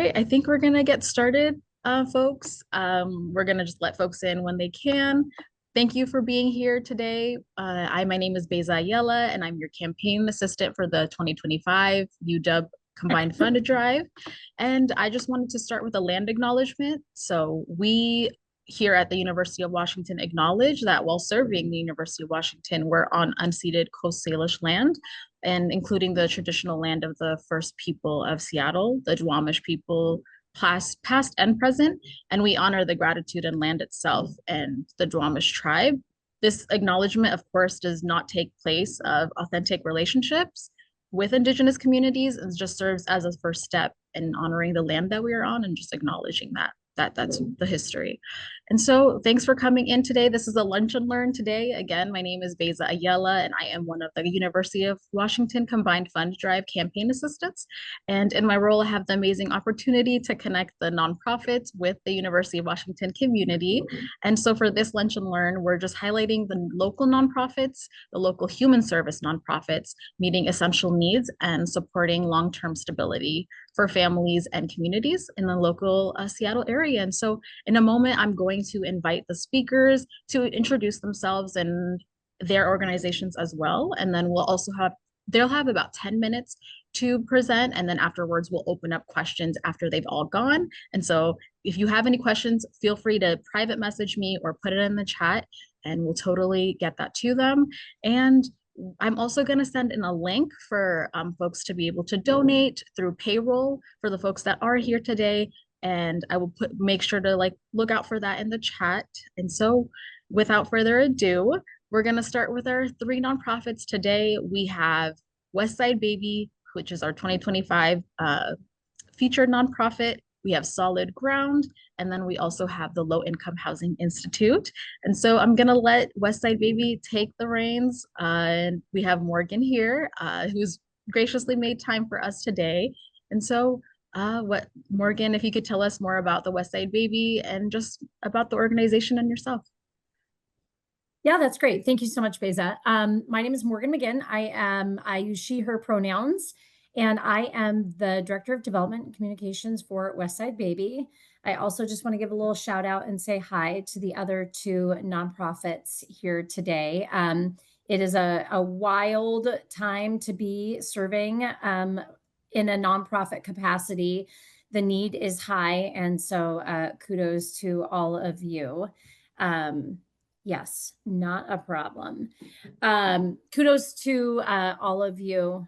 right, I think we're gonna get started, folks. We're gonna just let folks in when they can. Thank you for being here today. My name is Beza Ayala, and I'm your campaign assistant for the 2025 UW Combined Fund Drive. And I just wanted to start with a land acknowledgement. So we here at the University of Washington acknowledge that while serving the University of Washington, we're on unceded Coast Salish land, and including the traditional land of the first people of Seattle, the Duwamish people, past and present, and we honor the gratitude and land itself and the Duwamish tribe. This acknowledgement, of course, does not take place of authentic relationships with Indigenous communities and just serves as a first step in honoring the land that we are on and just acknowledging that's the history. And so thanks for coming in today. This is a lunch and learn today. Again, my name is Beza Ayala, and I am one of the University of Washington Combined Fund Drive campaign assistants. And in my role, I have the amazing opportunity to connect the nonprofits with the University of Washington community. And so for this lunch and learn, we're just highlighting the local nonprofits, the local human service nonprofits, meeting essential needs and supporting long-term stability for families and communities in the local Seattle area. And so in a moment, I'm going to invite the speakers to introduce themselves and their organizations as well. And then they'll have about 10 minutes to present. And then afterwards, we'll open up questions after they've all gone. And so if you have any questions, feel free to private message me or put it in the chat, and we'll totally get that to them. And I'm also going to send in a link for folks to be able to donate through payroll for the folks that are here today. And I will make sure to look out for that in the chat. And so without further ado, we're going to start with our three nonprofits today. We have WestSide Baby, which is our 2025 featured nonprofit. We have Solid Ground, and then we also have the Low Income Housing Institute. And so I'm gonna let WestSide Baby take the reins. And we have Morgan here, who's graciously made time for us today. And so Morgan, if you could tell us more about the WestSide Baby and just about the organization and yourself. Yeah, that's great. Thank you so much, Beza. My name is Morgan McGinn. I use she, her pronouns, and I am the Director of Development and Communications for WestSide Baby. I also just want to give a little shout out and say hi to the other two nonprofits here today. It is a wild time to be serving in a nonprofit capacity. The need is high, and so kudos to all of you. Yes, not a problem. Kudos to all of you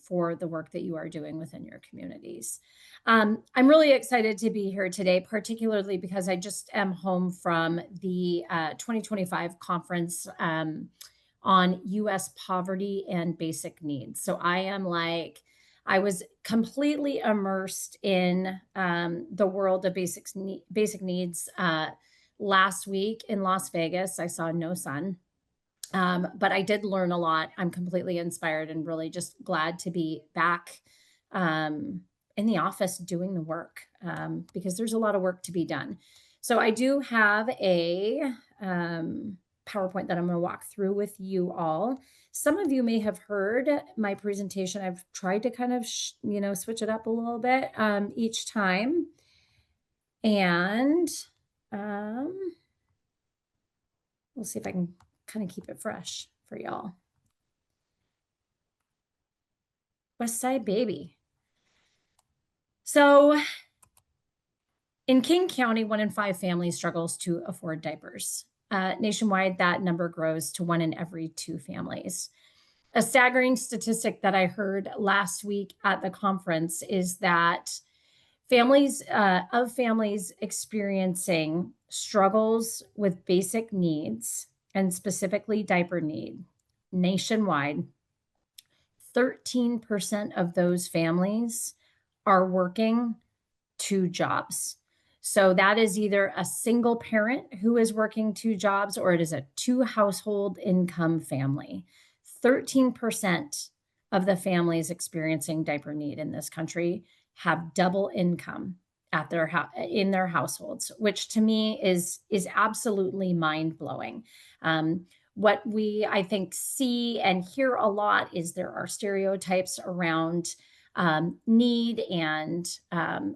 for the work that you are doing within your communities. I'm really excited to be here today, particularly because I just am home from the 2025 conference on U.S. poverty and basic needs. So I was completely immersed in the world of basic needs. Last week in Las Vegas, I saw no sun, but I did learn a lot. I'm completely inspired and really just glad to be back in the office doing the work because there's a lot of work to be done. So I do have a PowerPoint that I'm going to walk through with you all. Some of you may have heard my presentation. I've tried to kind of, switch it up a little bit each time. And we'll see if I can kind of keep it fresh for y'all. WestSide Baby. So in King County, 1 in 5 families struggles to afford diapers. Nationwide, that number grows to 1 in every 2 families. A staggering statistic that I heard last week at the conference is that families experiencing struggles with basic needs, and specifically diaper need, nationwide, 13% of those families are working 2 jobs. So that is either a single parent who is working 2 jobs, or it is a 2 household income family. 13% of the families experiencing diaper need in this country have double income at in their households, which to me is absolutely mind-blowing. What I think see and hear a lot is there are stereotypes around need and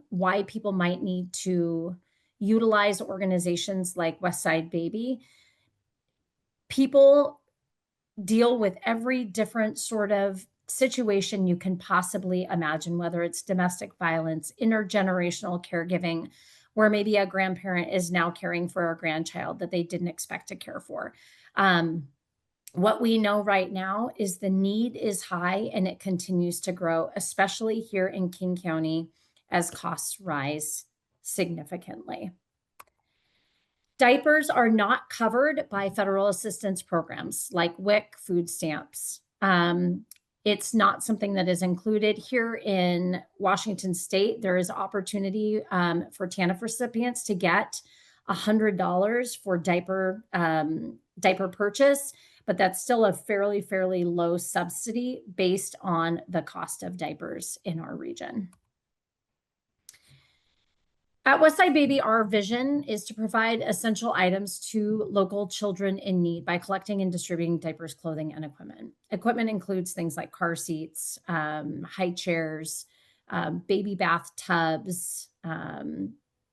why people might need to utilize organizations like WestSide Baby. People deal with every different sort of situation you can possibly imagine, whether it's domestic violence, intergenerational caregiving, where maybe a grandparent is now caring for a grandchild that they didn't expect to care for. What we know right now is the need is high and it continues to grow, especially here in King County as costs rise significantly. Diapers are not covered by federal assistance programs like WIC, food stamps. It's not something that is included here in Washington State. There is opportunity for TANF recipients to get $100 for diaper purchase, but that's still a fairly low subsidy based on the cost of diapers in our region. At WestSide Baby, our vision is to provide essential items to local children in need by collecting and distributing diapers, clothing, and equipment. Equipment includes things like car seats, high chairs, baby bath tubs,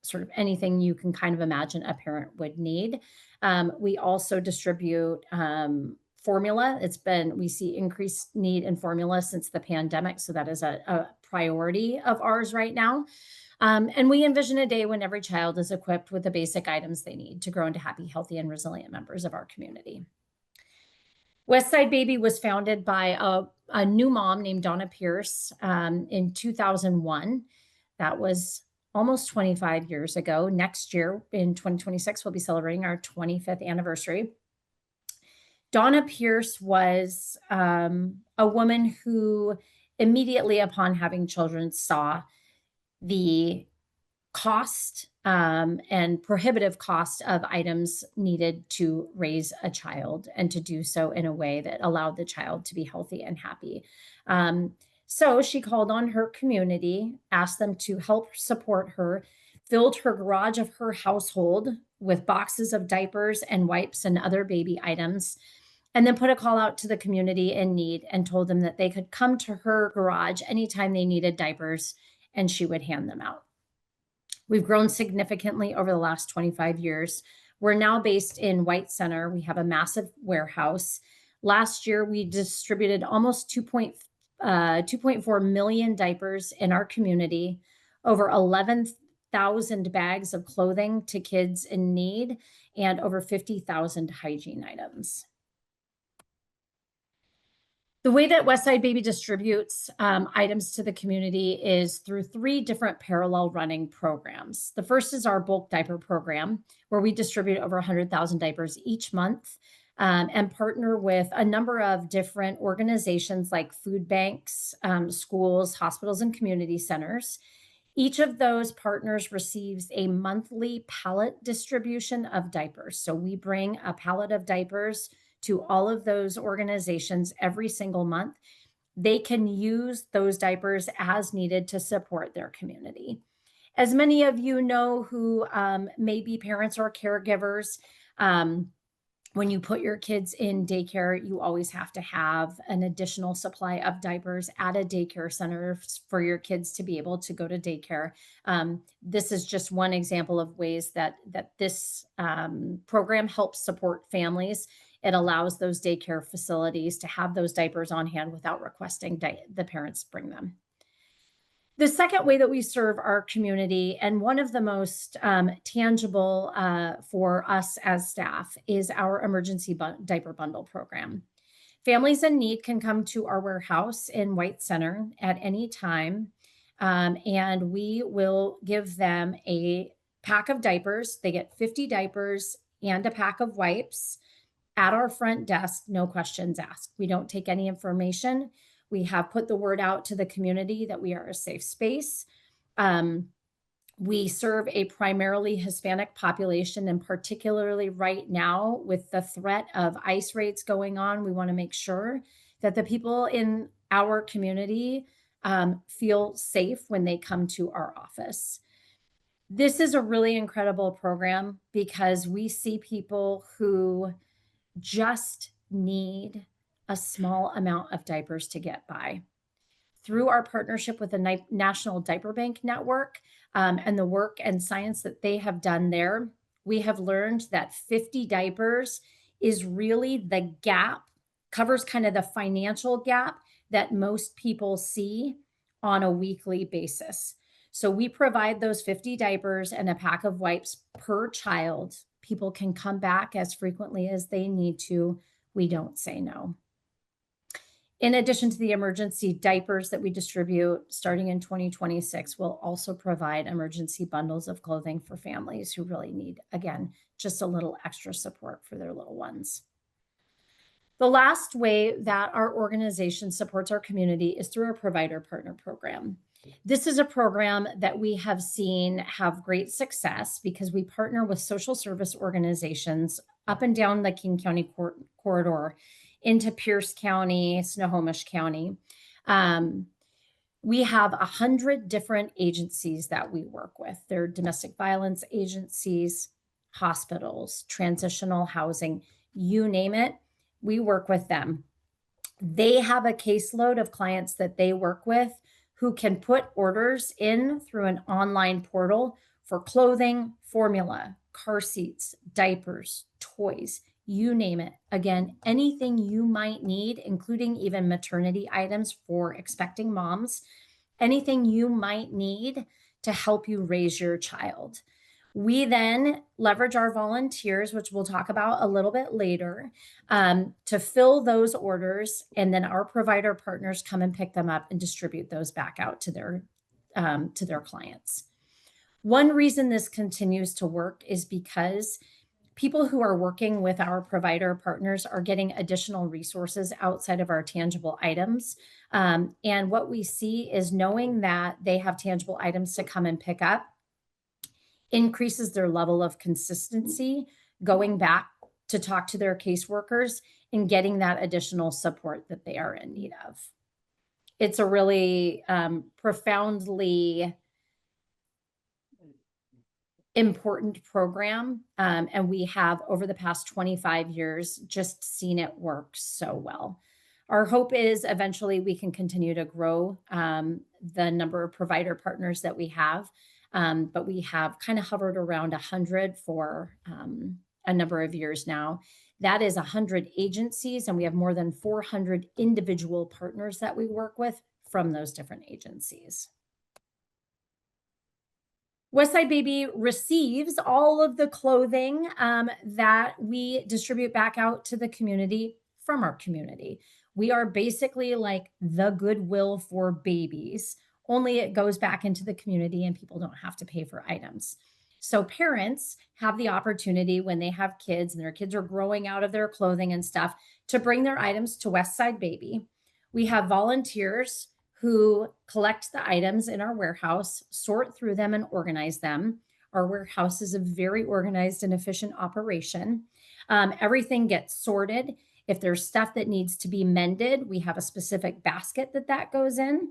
sort of anything you can kind of imagine a parent would need. We also distribute formula. We see increased need in formula since the pandemic, so that is a priority of ours right now. And we envision a day when every child is equipped with the basic items they need to grow into happy, healthy, and resilient members of our community. WestSide Baby was founded by a new mom named Donna Pierce in 2001. That was almost 25 years ago. Next year, in 2026, we'll be celebrating our 25th anniversary. Donna Pierce was a woman who immediately upon having children saw the cost and prohibitive cost of items needed to raise a child and to do so in a way that allowed the child to be healthy and happy. So she called on her community, asked them to help support her, filled her garage of her household with boxes of diapers and wipes and other baby items, and then put a call out to the community in need and told them that they could come to her garage anytime they needed diapers and she would hand them out. We've grown significantly over the last 25 years. We're now based in White Center. We have a massive warehouse. Last year, we distributed almost 2.4 million diapers in our community, over 11,000 bags of clothing to kids in need, and over 50,000 hygiene items. The way that WestSide Baby distributes items to the community is through 3 different parallel running programs. The first is our bulk diaper program, where we distribute over 100,000 diapers each month and partner with a number of different organizations like food banks, schools, hospitals, and community centers. Each of those partners receives a monthly pallet distribution of diapers. So we bring a pallet of diapers to all of those organizations every single month. They can use those diapers as needed to support their community. As many of you know who may be parents or caregivers, when you put your kids in daycare, you always have to have an additional supply of diapers at a daycare center for your kids to be able to go to daycare. This is just one example of ways that this program helps support families. It allows those daycare facilities to have those diapers on hand without requesting the parents bring them. The second way that we serve our community, and one of the most tangible for us as staff, is our emergency diaper bundle program. Families in need can come to our warehouse in White Center at any time, and we will give them a pack of diapers. They get 50 diapers and a pack of wipes at our front desk, no questions asked. We don't take any information. We have put the word out to the community that we are a safe space. We serve a primarily Hispanic population, and particularly right now with the threat of ICE raids going on, we want to make sure that the people in our community feel safe when they come to our office. This is a really incredible program because we see people who just need a small amount of diapers to get by. Through our partnership with the National Diaper Bank Network and the work and science that they have done there, we have learned that 50 diapers is really the gap, covers kind of the financial gap that most people see on a weekly basis. So we provide those 50 diapers and a pack of wipes per child. People can come back as frequently as they need to. We don't say no. In addition to the emergency diapers that we distribute starting in 2026, we'll also provide emergency bundles of clothing for families who really need, again, just a little extra support for their little ones. The last way that our organization supports our community is through our provider partner program. This is a program that we have seen have great success because we partner with social service organizations up and down the King County corridor into Pierce County, Snohomish County. We have 100 different agencies that we work with. They're domestic violence agencies, hospitals, transitional housing, you name it, we work with them. They have a caseload of clients that they work with who can put orders in through an online portal for clothing, formula, car seats, diapers, toys, you name it. Again, anything you might need, including even maternity items for expecting moms, anything you might need to help you raise your child. We then leverage our volunteers, which we'll talk about a little bit later, to fill those orders, and then our provider partners come and pick them up and distribute those back out to their clients. One reason this continues to work is because people who are working with our provider partners are getting additional resources outside of our tangible items. And what we see is knowing that they have tangible items to come and pick up increases their level of consistency, going back to talk to their caseworkers and getting that additional support that they are in need of. It's a really profoundly important program. And we have, over the past 25 years, just seen it work so well. Our hope is eventually we can continue to grow the number of provider partners that we have. But we have kind of hovered around 100 for a number of years now. That is 100 agencies, and we have more than 400 individual partners that we work with from those different agencies. WestSide Baby receives all of the clothing that we distribute back out to the community from our community. We are basically like the Goodwill for babies, only it goes back into the community and people don't have to pay for items. So parents have the opportunity when they have kids and their kids are growing out of their clothing and stuff to bring their items to WestSide Baby. We have volunteers who collect the items in our warehouse, sort through them and organize them. Our warehouse is a very organized and efficient operation. Everything gets sorted. If there's stuff that needs to be mended, we have a specific basket that goes in.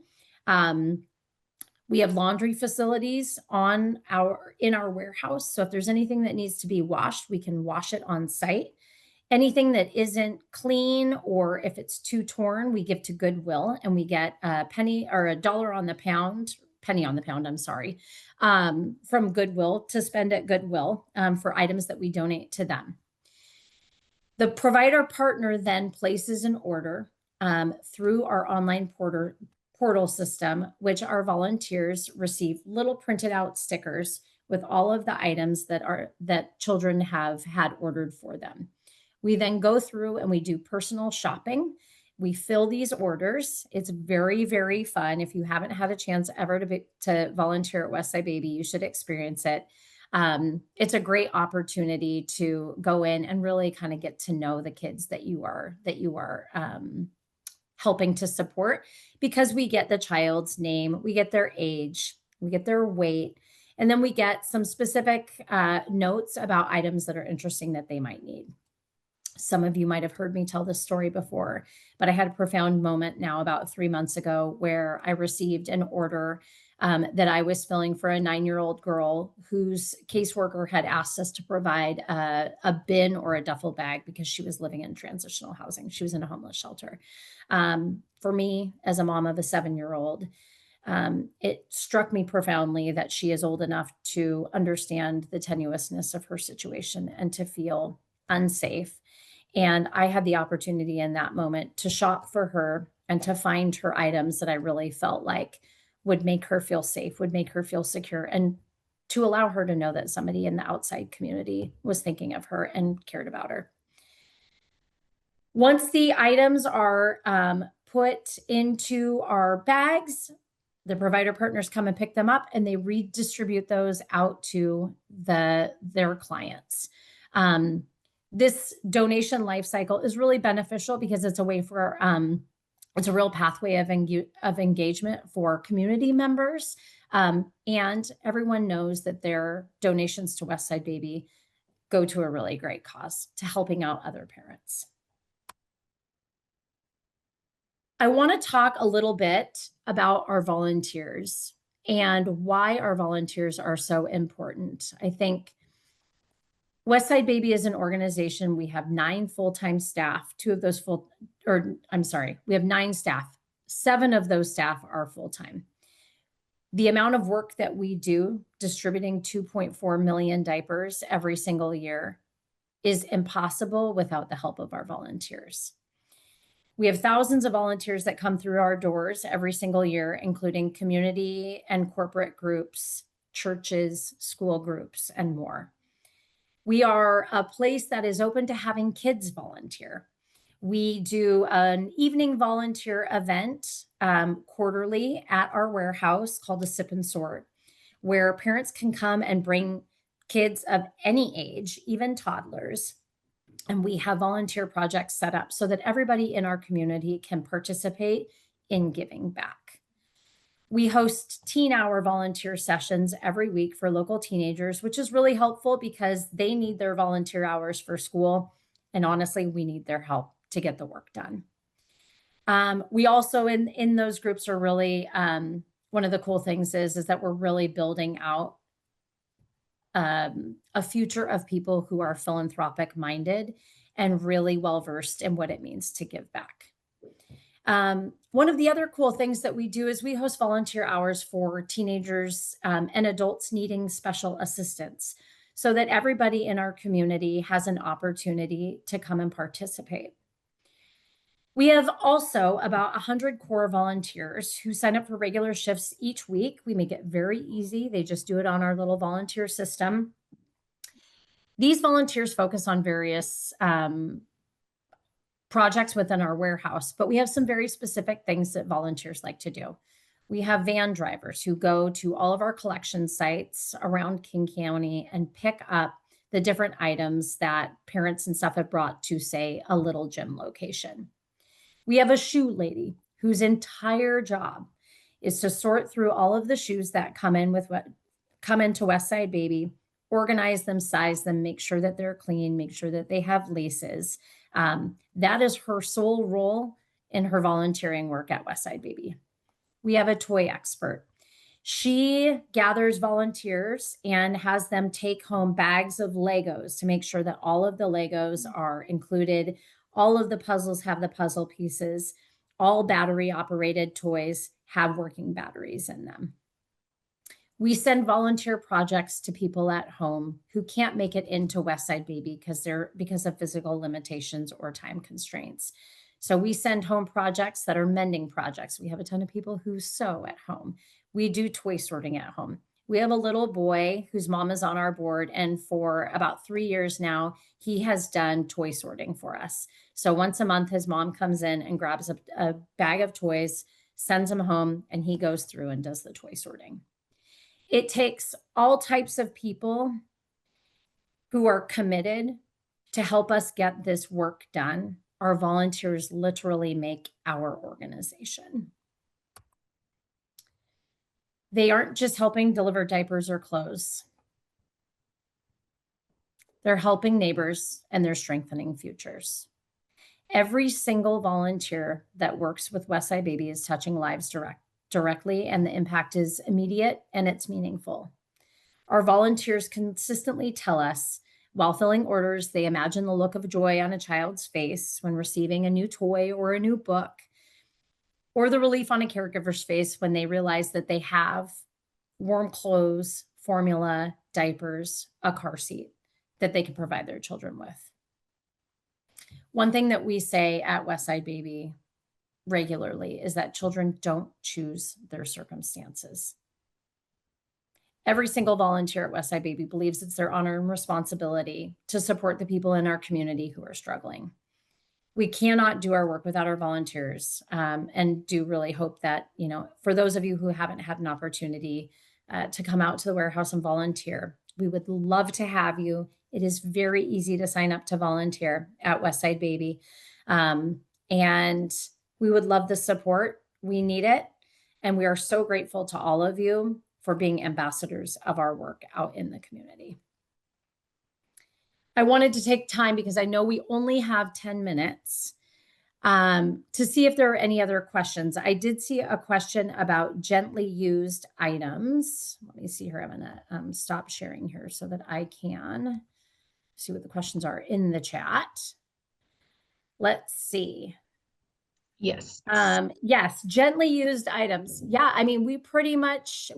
We have laundry facilities in our warehouse. So if there's anything that needs to be washed, we can wash it on site. Anything that isn't clean, or if it's too torn, we give to Goodwill, and we get a penny or $1 on the pound, I'm sorry, from Goodwill to spend at Goodwill for items that we donate to them. The provider partner then places an order through our online portal system, which our volunteers receive little printed out stickers with all of the items that children have had ordered for them. We then go through and we do personal shopping. We fill these orders. It's very, very fun. If you haven't had a chance ever to volunteer at WestSide Baby, you should experience it. It's a great opportunity to go in and really kind of get to know the kids that you are helping to support, because we get the child's name, we get their age, we get their weight, and then we get some specific notes about items that are interesting that they might need. Some of you might have heard me tell this story before, but I had a profound moment now about 3 months ago where I received an order that I was filling for a 9-year-old girl whose caseworker had asked us to provide a bin or a duffel bag because she was living in transitional housing. She was in a homeless shelter. For me, as a mom of a 7-year-old, it struck me profoundly that she is old enough to understand the tenuousness of her situation and to feel unsafe. And I had the opportunity in that moment to shop for her and to find her items that I really felt like would make her feel safe, would make her feel secure, and to allow her to know that somebody in the outside community was thinking of her and cared about her. Once the items are put into our bags, the provider partners come and pick them up and they redistribute those out to their clients. This donation life cycle is really beneficial because it's a way for it's a real pathway of engagement for community members. And everyone knows that their donations to WestSide Baby go to a really great cause, to helping out other parents. I want to talk a little bit about our volunteers and why our volunteers are so important. I think WestSide Baby is an organization. We have 9 full-time staff. We have 9 staff. 7 of those staff are full-time. The amount of work that we do distributing 2.4 million diapers every single year is impossible without the help of our volunteers. We have thousands of volunteers that come through our doors every single year, including community and corporate groups, churches, school groups, and more. We are a place that is open to having kids volunteer. We do an evening volunteer event quarterly at our warehouse called a Sip and Sort, where parents can come and bring kids of any age, even toddlers. And we have volunteer projects set up so that everybody in our community can participate in giving back. We host teen hour volunteer sessions every week for local teenagers, which is really helpful because they need their volunteer hours for school. And honestly, we need their help to get the work done. We also, in those groups, are really, one of the cool things is that we're really building out a future of people who are philanthropic minded and really well versed in what it means to give back. One of the other cool things that we do is we host volunteer hours for teenagers and adults needing special assistance so that everybody in our community has an opportunity to come and participate. We have also about 100 core volunteers who sign up for regular shifts each week. We make it very easy. They just do it on our little volunteer system. These volunteers focus on various projects within our warehouse, but we have some very specific things that volunteers like to do. We have van drivers who go to all of our collection sites around King County and pick up the different items that parents and stuff have brought to, say, a little gym location. We have a shoe lady whose entire job is to sort through all of the shoes that come into WestSide Baby, organize them, size them, make sure that they're clean, make sure that they have laces. That is her sole role in her volunteering work at WestSide Baby. We have a toy expert. She gathers volunteers and has them take home bags of Legos to make sure that all of the Legos are included. All of the puzzles have the puzzle pieces. All battery operated toys have working batteries in them. We send volunteer projects to people at home who can't make it into WestSide Baby because of physical limitations or time constraints. So we send home projects that are mending projects. We have a ton of people who sew at home. We do toy sorting at home. We have a little boy whose mom is on our board, and for about 3 years now, he has done toy sorting for us. So once a month, his mom comes in and grabs a bag of toys, sends them home, and he goes through and does the toy sorting. It takes all types of people who are committed to help us get this work done. Our volunteers literally make our organization. They aren't just helping deliver diapers or clothes. They're helping neighbors and they're strengthening futures. Every single volunteer that works with WestSide Baby is touching lives directly, and the impact is immediate and it's meaningful. Our volunteers consistently tell us while filling orders, they imagine the look of joy on a child's face when receiving a new toy or a new book, or the relief on a caregiver's face when they realize that they have warm clothes, formula, diapers, a car seat that they can provide their children with. One thing that we say at WestSide Baby regularly is that children don't choose their circumstances. Every single volunteer at WestSide Baby believes it's their honor and responsibility to support the people in our community who are struggling. We cannot do our work without our volunteers, and do really hope that, for those of you who haven't had an opportunity to come out to the warehouse and volunteer, we would love to have you. It is very easy to sign up to volunteer at WestSide Baby. And we would love the support. We need it. And we are so grateful to all of you for being ambassadors of our work out in the community. I wanted to take time because I know we only have 10 minutes to see if there are any other questions. I did see a question about gently used items. Let me see here. I'm going to stop sharing here so that I can see what the questions are in the chat. Let's see. Yes. Yes, gently used items. Yeah, I mean, we pretty much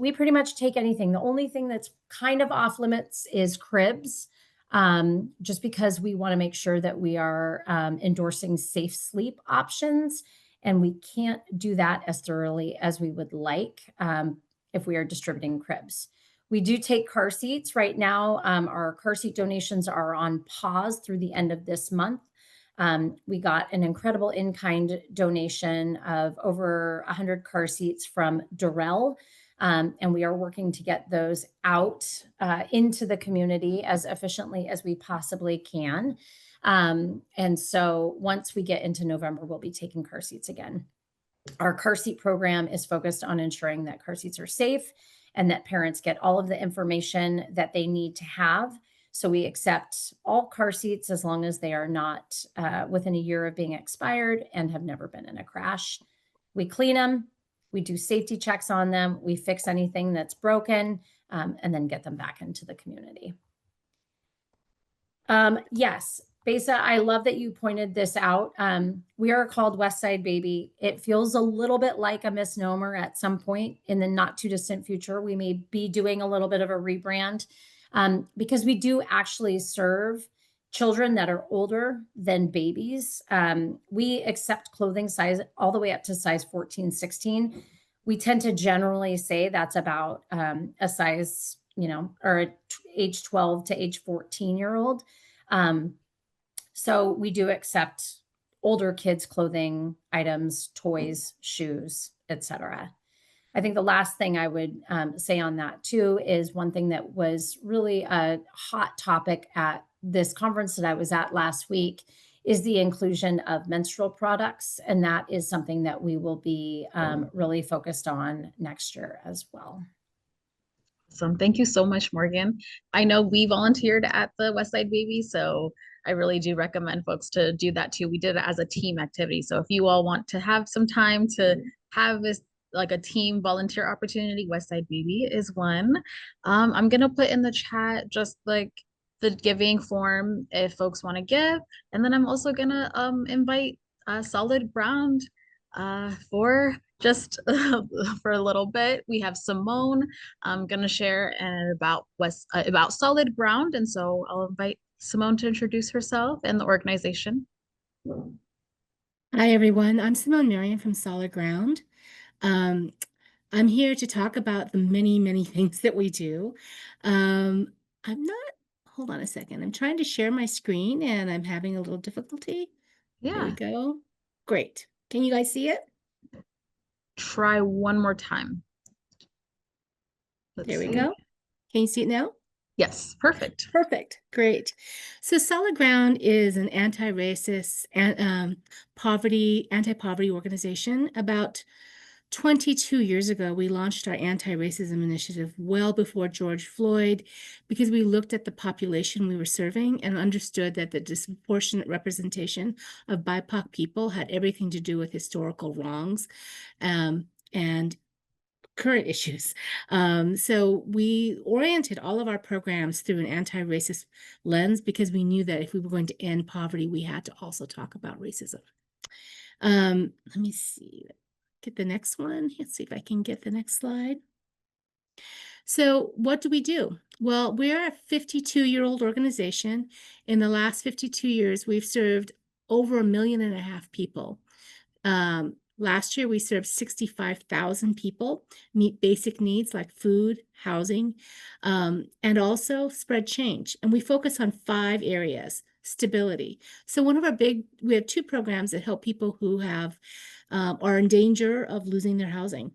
take anything. The only thing that's kind of off limits is cribs, just because we want to make sure that we are endorsing safe sleep options, and we can't do that as thoroughly as we would like if we are distributing cribs. We do take car seats right now. Our car seat donations are on pause through the end of this month. We got an incredible in-kind donation of over 100 car seats from Durrell, and we are working to get those out into the community as efficiently as we possibly can. And so once we get into November, we'll be taking car seats again. Our car seat program is focused on ensuring that car seats are safe and that parents get all of the information that they need to have. So we accept all car seats as long as they are not within a year of being expired and have never been in a crash. We clean them, we do safety checks on them, we fix anything that's broken, and then get them back into the community. Yes, Besa, I love that you pointed this out. We are called WestSide Baby. It feels a little bit like a misnomer at some point in the not too distant future. We may be doing a little bit of a rebrand. Because we do actually serve children that are older than babies. We accept clothing size all the way up to size 14, 16. We tend to generally say that's about a size, or age 12 to age 14-year-old. So we do accept older kids' clothing items, toys, shoes, etc. I think the last thing I would say on that too is one thing that was really a hot topic at this conference that I was at last week is the inclusion of menstrual products. And that is something that we will be really focused on next year as well. Awesome. Thank you so much, Morgan. I know we volunteered at the WestSide Baby, so I really do recommend folks to do that too. We did it as a team activity. So if you all want to have some time to have this like a team volunteer opportunity, WestSide Baby is one. I'm gonna put in the chat just like the giving form if folks want to give, and then I'm also gonna invite Solid Ground for just for a little bit. We have Simone. I'm gonna share about Solid Ground, and so I'll invite Simone to introduce herself and the organization. Hi, everyone. I'm Simone Marion from Solid Ground. I'm here to talk about the many, many things that we do. Hold on a second. I'm trying to share my screen and I'm having a little difficulty. There we Yeah, go. Great. Can you guys see it? try one more time. There we go. Can you see it now? Yes, perfect. Perfect. Great. So Solid Ground is an anti-racist and anti-poverty organization. About 22 years ago, we launched our anti-racism initiative well before George Floyd because we looked at the population we were serving and understood that the disproportionate representation of BIPOC people had everything to do with historical wrongs. And current issues. So we oriented all of our programs through an anti-racist lens because we knew that if we were going to end poverty, we had to also talk about racism. Let me see, get the next one. Let's see if I can get the next slide. So what do we do? Well, we're a 52-year-old organization. In the last 52 years, we've served over 1.5 million people. Last year, we served 65,000 people, meet basic needs like food, housing, and also spread change. And we focus on 5 areas. Stability. So we have 2 programs that help people who are in danger of losing their housing.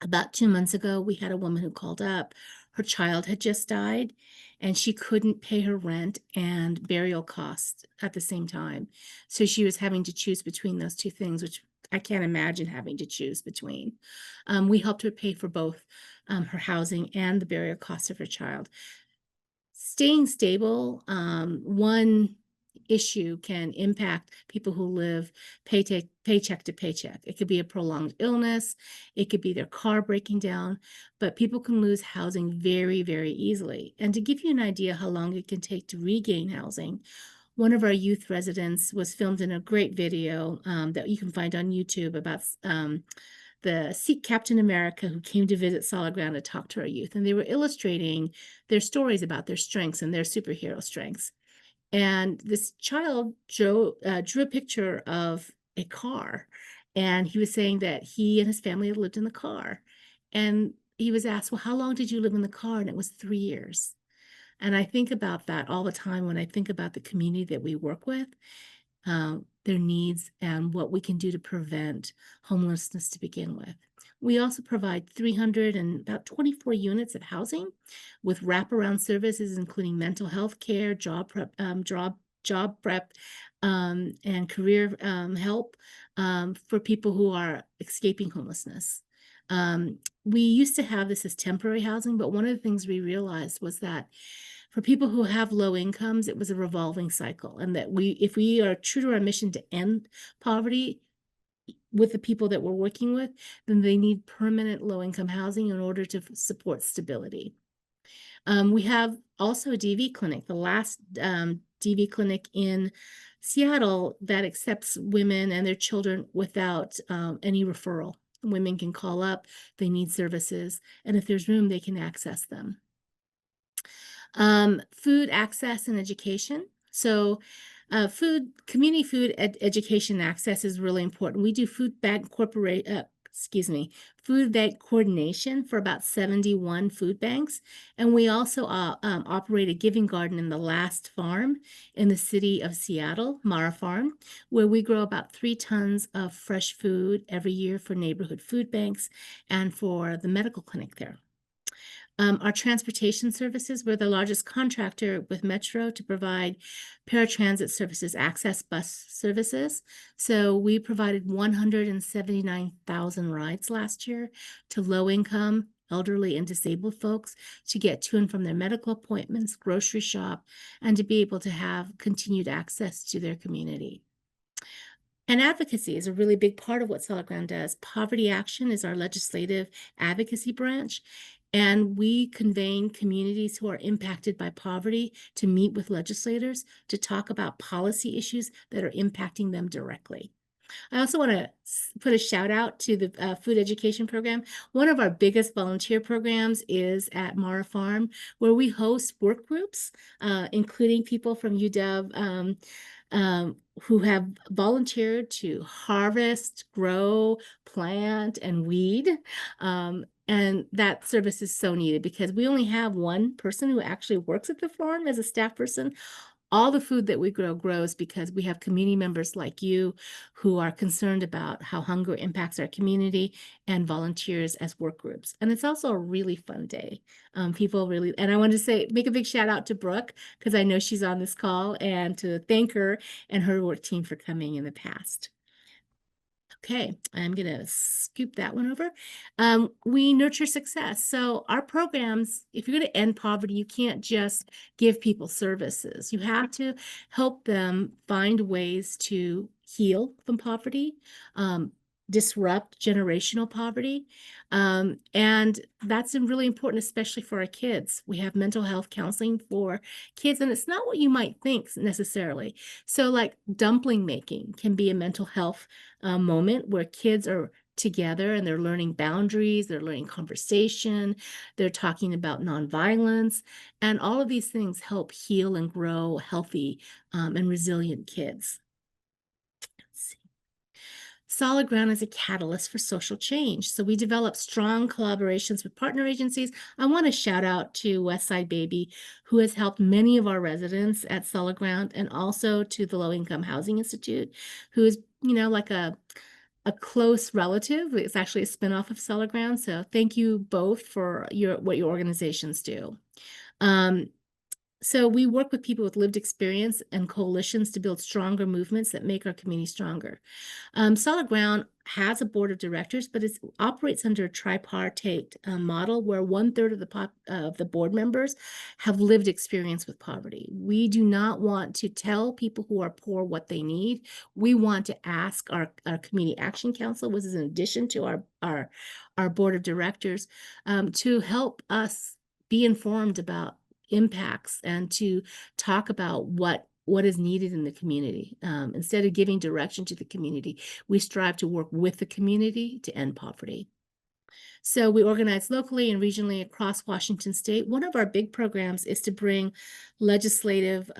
About 2 months ago, we had a woman who called up. Her child had just died, and she couldn't pay her rent and burial costs at the same time. So she was having to choose between those 2 things, which I can't imagine having to choose between. We helped her pay for both her housing and the burial costs of her child. Staying stable, one issue can impact people who live paycheck to paycheck. It could be a prolonged illness, it could be their car breaking down, but people can lose housing very, very easily. And to give you an idea how long it can take to regain housing, one of our youth residents was filmed in a great video that you can find on YouTube about the Sikh Captain America who came to visit Solid Ground to talk to our youth. And they were illustrating their stories about their strengths and their superhero strengths. And this child drew a picture of a car. And he was saying that he and his family had lived in the car. And he was asked, well, how long did you live in the car? And it was 3 years. And I think about that all the time when I think about the community that we work with, their needs and what we can do to prevent homelessness to begin with. We also provide 324 units of housing with wraparound services, including mental health care, job prep, and career help for people who are escaping homelessness. We used to have this as temporary housing, but one of the things we realized was that for people who have low incomes, it was a revolving cycle, and that if we are true to our mission to end poverty with the people that we're working with, then they need permanent low-income housing in order to support stability. We have also a DV clinic, the last DV clinic in Seattle that accepts women and their children without any referral. Women can call up, they need services, and if there's room, they can access them. Food access and education. So community food education access is really important. We do food bank coordination for about 71 food banks. And we also operate a giving garden in the last farm in the city of Seattle, Mara Farm, where we grow about 3 tons of fresh food every year for neighborhood food banks and for the medical clinic there. Our transportation services, we're the largest contractor with Metro to provide paratransit services, access bus services. So we provided 179,000 rides last year to low-income, elderly, and disabled folks to get to and from their medical appointments, grocery shop, and to be able to have continued access to their community. And advocacy is a really big part of what Solid Ground does. Poverty Action is our legislative advocacy branch. And we convene communities who are impacted by poverty to meet with legislators to talk about policy issues that are impacting them directly. I also want to put a shout out to the food education program. One of our biggest volunteer programs is at Mara Farm, where we host work groups, including people from UW who have volunteered to harvest, grow, plant, and weed. And that service is so needed because we only have one person who actually works at the farm as a staff person. All the food that we grow grows because we have community members like you who are concerned about how hunger impacts our community and volunteers as work groups. And it's also a really fun day. People really, and I want to make a big shout out to Brooke because I know she's on this call, and to thank her and her work team for coming in the past. Okay, I'm going to scoop that one over. We nurture success. So our programs, if you're going to end poverty, you can't just give people services. You have to help them find ways to heal from poverty, disrupt generational poverty. And that's really important, especially for our kids. We have mental health counseling for kids, and it's not what you might think necessarily. So like dumpling making can be a mental health moment where kids are together and they're learning boundaries, they're learning conversation, they're talking about nonviolence, and all of these things help heal and grow healthy and resilient kids. Solid Ground is a catalyst for social change. So we develop strong collaborations with partner agencies. I want to shout out to WestSide Baby, who has helped many of our residents at Solid Ground, and also to the Low Income Housing Institute, who is, like a close relative. It's actually a spinoff of Solid Ground. So thank you both for what your organizations do. So we work with people with lived experience and coalitions to build stronger movements that make our community stronger. Solid Ground has a board of directors, but it operates under a tripartite model where 1/3 of the board members have lived experience with poverty. We do not want to tell people who are poor what they need. We want to ask our Community Action Council, which is in addition to our board of directors, to help us be informed about impacts and to talk about what is needed in the community. Instead of giving direction to the community, we strive to work with the community to end poverty. So we organize locally and regionally across Washington state. One of our big programs is to bring legislative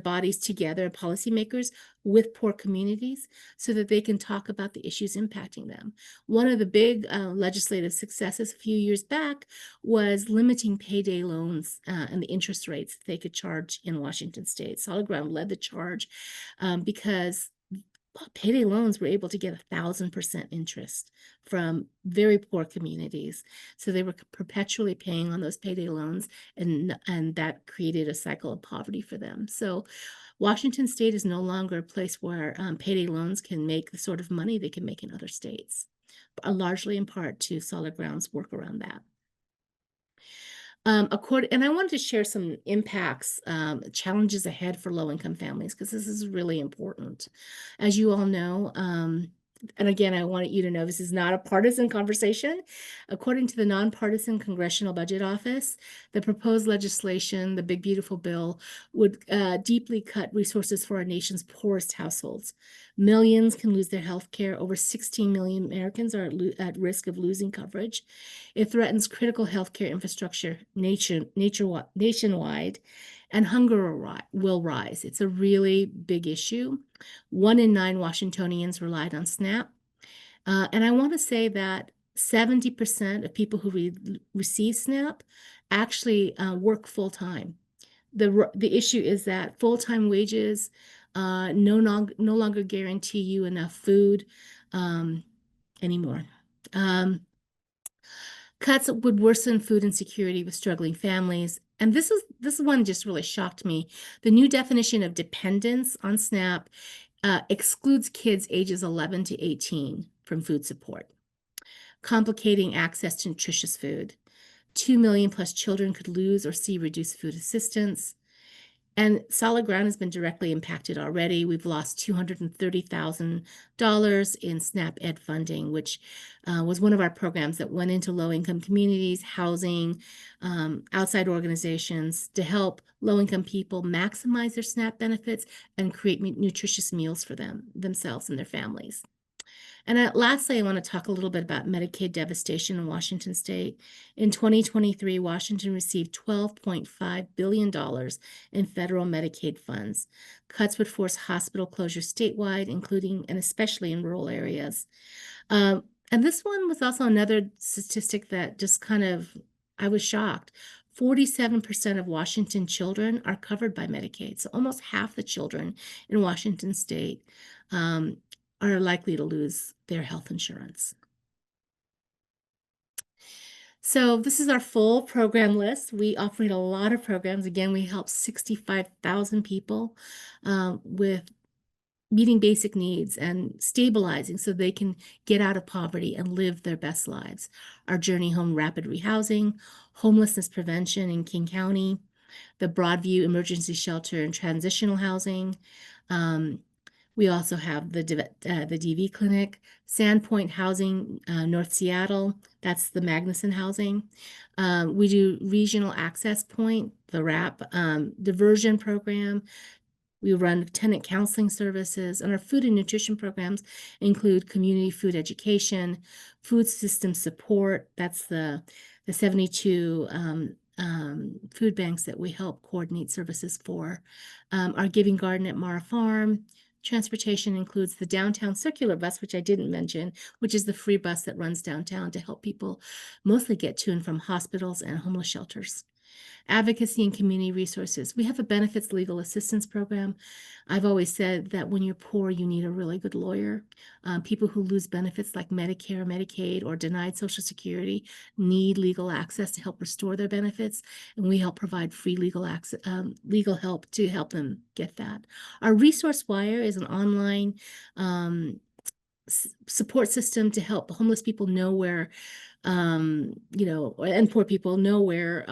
bodies together, policymakers with poor communities, so that they can talk about the issues impacting them. One of the big legislative successes a few years back was limiting payday loans and the interest rates they could charge in Washington state. Solid Ground led the charge because payday loans were able to get 1,000% interest from very poor communities. So they were perpetually paying on those payday loans, and that created a cycle of poverty for them. So Washington state is no longer a place where payday loans can make the sort of money they can make in other states, largely in part to Solid Ground's work around that. And I wanted to share some impacts, challenges ahead for low-income families, because this is really important. As you all know, and again, I want you to know this is not a partisan conversation. According to the Nonpartisan Congressional Budget Office, the proposed legislation, the Big Beautiful Bill, would deeply cut resources for our nation's poorest households. Millions can lose their health care. Over 16 million Americans are at risk of losing coverage. It threatens critical healthcare infrastructure nationwide, and hunger will rise. It's a really big issue. 1 in 9 Washingtonians relied on SNAP. And I want to say that 70% of people who receive SNAP actually work full-time. The issue is that full-time wages no longer guarantee you enough food anymore. Cuts would worsen food insecurity with struggling families. And this one just really shocked me. The new definition of dependence on SNAP excludes kids ages 11 to 18 from food support, complicating access to nutritious food. 2 million plus children could lose or see reduced food assistance. And Solid Ground has been directly impacted already. We've lost $230,000 in SNAP Ed funding, which was one of our programs that went into low-income communities, housing, outside organizations to help low-income people maximize their SNAP benefits and create nutritious meals for themselves and their families. And lastly, I want to talk a little bit about Medicaid devastation in Washington state. In 2023, Washington received $12.5 billion in federal Medicaid funds. Cuts would force hospital closures statewide, including and especially in rural areas. And this one was also another statistic that just I was shocked. 47% of Washington children are covered by Medicaid. So almost half the children in Washington state are likely to lose their health insurance. So this is our full program list. We operate a lot of programs. Again, we help 65,000 people with meeting basic needs and stabilizing so they can get out of poverty and live their best lives. Our Journey Home Rapid Rehousing, homelessness prevention in King County, the Broadview Emergency Shelter and Transitional Housing, We also have the DV clinic, Sandpoint Housing, North Seattle. That's the Magnuson Housing. We do Regional Access Point, the RAP, diversion program. We run tenant counseling services, and our food and nutrition programs include community food education, food system support. That's the 72 food banks that we help coordinate services for. Our Giving Garden at Mara Farm. Transportation includes the downtown circular bus, which I didn't mention, which is the free bus that runs downtown to help people mostly get to and from hospitals and homeless shelters. Advocacy and community resources. We have a benefits legal assistance program. I've always said that when you're poor, you need a really good lawyer. People who lose benefits like Medicare, Medicaid, or denied Social Security need legal access to help restore their benefits, and we help provide free legal access, legal help to help them get that. Our Resource Wire is an online support system to help homeless people know where and poor people know where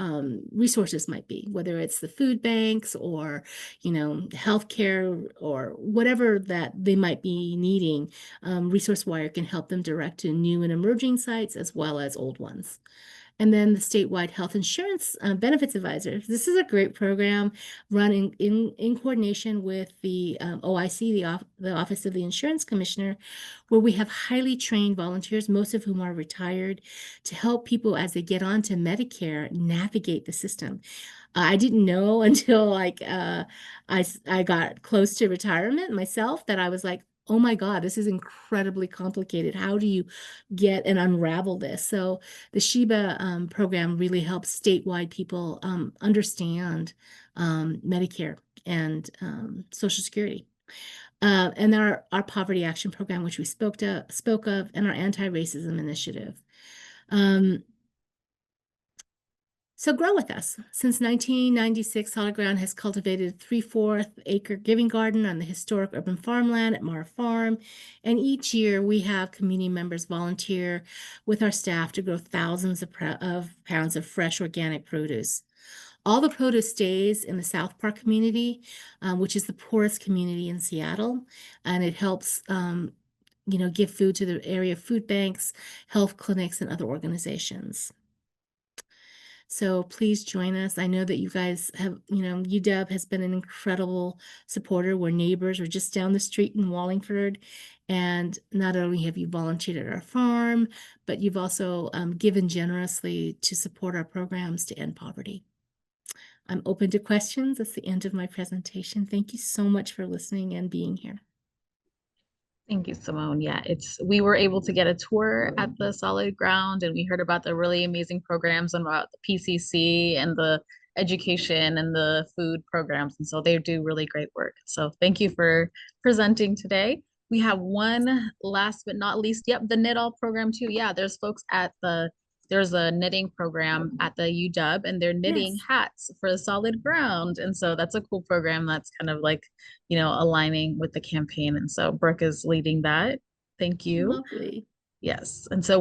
resources might be, whether it's the food banks or, healthcare or whatever that they might be needing. Resource Wire can help them direct to new and emerging sites as well as old ones. And then the statewide health insurance benefits advisor. This is a great program run in coordination with the OIC, the Office of the Insurance Commissioner, where we have highly trained volunteers, most of whom are retired, to help people as they get onto Medicare navigate the system. I didn't know until I got close to retirement myself that I was like, oh my God, this is incredibly complicated. How do you get and unravel this? So the SHIBA program really helps statewide people understand Medicare and Social Security. And our Poverty Action Program, which we spoke of, and our Anti-Racism Initiative. So grow with us. Since 1996, Solid Ground has cultivated a 3/4 acre giving garden on the historic urban farmland at Mara Farm. And each year we have community members volunteer with our staff to grow thousands of pounds of fresh organic produce. All the produce stays in the South Park community, which is the poorest community in Seattle. And it helps give food to the area food banks, health clinics, and other organizations. So please join us. I know that you guys have, UW has been an incredible supporter. We're neighbors. We're just down the street in Wallingford. And not only have you volunteered at our farm, but you've also given generously to support our programs to end poverty. I'm open to questions. That's the end of my presentation. Thank you so much for listening and being here. Thank you, Simone. Yeah, we were able to get a tour at the Solid Ground, and we heard about the really amazing programs and about the PCC and the education and the food programs. And so they do really great work. So thank you for presenting today. We have one last but not least. Yep, the Knit All program too. Yeah, there's a knitting program at the UW, and they're knitting hats for the Solid Ground. And so that's a cool program that's kind of like, aligning with the campaign. And so Brooke is leading that. Thank you. Lovely. Yes. And so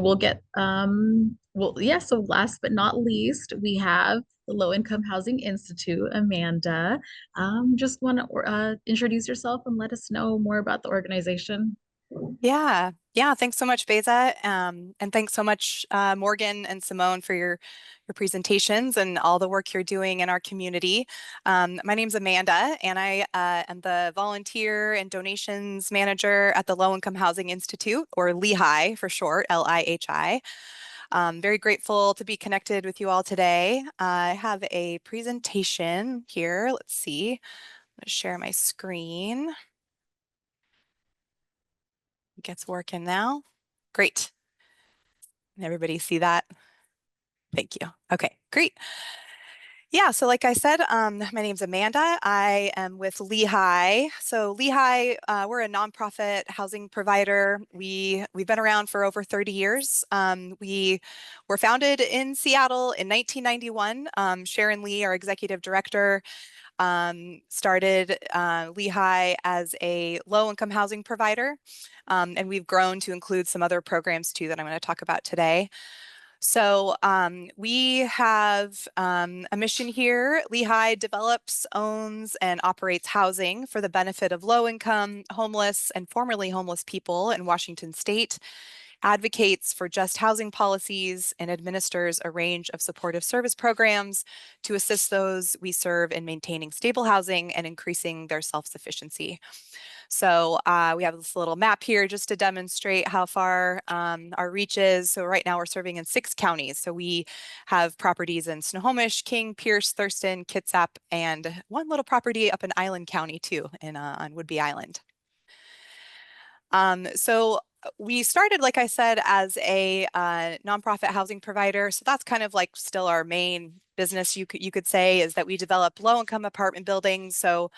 so last but not least, we have the Low Income Housing Institute. Amanda, just want to introduce yourself and let us know more about the organization. Yeah. Thanks so much, Beza. And thanks so much, Morgan and Simone, for your presentations and all the work you're doing in our community. My name's Amanda, and I am the volunteer and donations manager at the Low Income Housing Institute, or LIHI for short, LIHI. Very grateful to be connected with you all today. I have a presentation here. Let's see. I'm going to share my screen. It gets working now. Great. Everybody see that? Thank you. Okay, great. Yeah, so like I said, my name's Amanda. I am with LIHI. So LIHI, we're a nonprofit housing provider. We've been around for over 30 years. We were founded in Seattle in 1991. Sharon Lee, our executive director, started LIHI as a low-income housing provider, and we've grown to include some other programs too that I'm going to talk about today. So we have a mission here. Lehigh develops, owns, and operates housing for the benefit of low-income, homeless, and formerly homeless people in Washington State, advocates for just housing policies, and administers a range of supportive service programs to assist those we serve in maintaining stable housing and increasing their self-sufficiency. So we have this little map here just to demonstrate how far our reach is. So right now we're serving in 6 counties. So we have properties in Snohomish, King, Pierce, Thurston, Kitsap, and one little property up in Island County too, on Whidbey Island. So we started, like I said, as a nonprofit housing provider. So that's kind of like still our main business, you could say, is that we develop low-income apartment buildings. So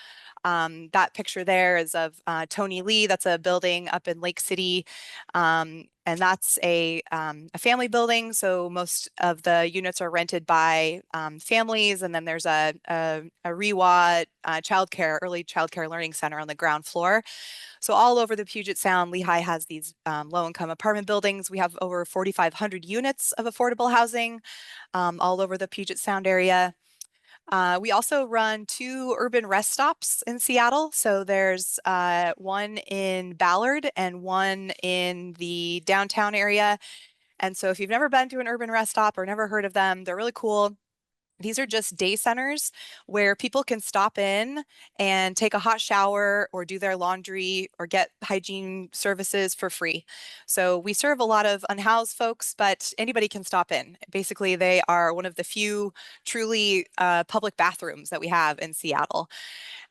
that picture there is of Tony Lee. That's a building up in Lake City. And that's a family building. So most of the units are rented by families. And then there's a REWA early childcare learning center on the ground floor. So all over the Puget Sound, Lehigh has these low-income apartment buildings. We have over 4,500 units of affordable housing all over the Puget Sound area. We also run 2 urban rest stops in Seattle. So there's one in Ballard and one in the downtown area. And so if you've never been to an urban rest stop or never heard of them, they're really cool. These are just day centers where people can stop in and take a hot shower or do their laundry or get hygiene services for free. So we serve a lot of unhoused folks, but anybody can stop in. Basically, they are one of the few truly public bathrooms that we have in Seattle.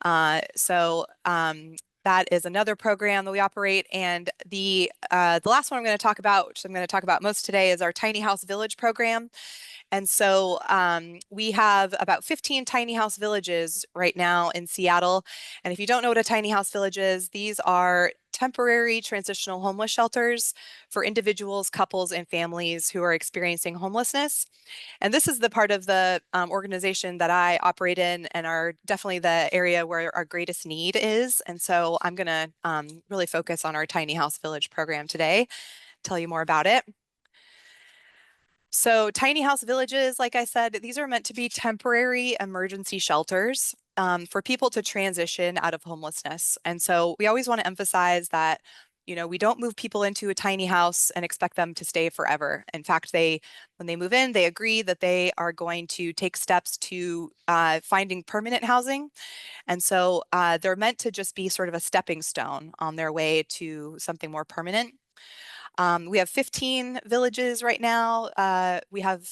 That is another program that we operate. And the last one I'm going to talk about, which I'm going to talk about most today, is our Tiny House Village program. And so we have about 15 tiny house villages right now in Seattle. And if you don't know what a tiny house village is, these are temporary transitional homeless shelters for individuals, couples, and families who are experiencing homelessness. And this is the part of the organization that I operate in and are definitely the area where our greatest need is. And so I'm going to really focus on our tiny house village program today, tell you more about it. So tiny house villages, like I said, these are meant to be temporary emergency shelters for people to transition out of homelessness. And so we always want to emphasize that, we don't move people into a tiny house and expect them to stay forever. In fact, when they move in, they agree that they are going to take steps to finding permanent housing. And so they're meant to just be sort of a stepping stone on their way to something more permanent. We have 15 villages right now.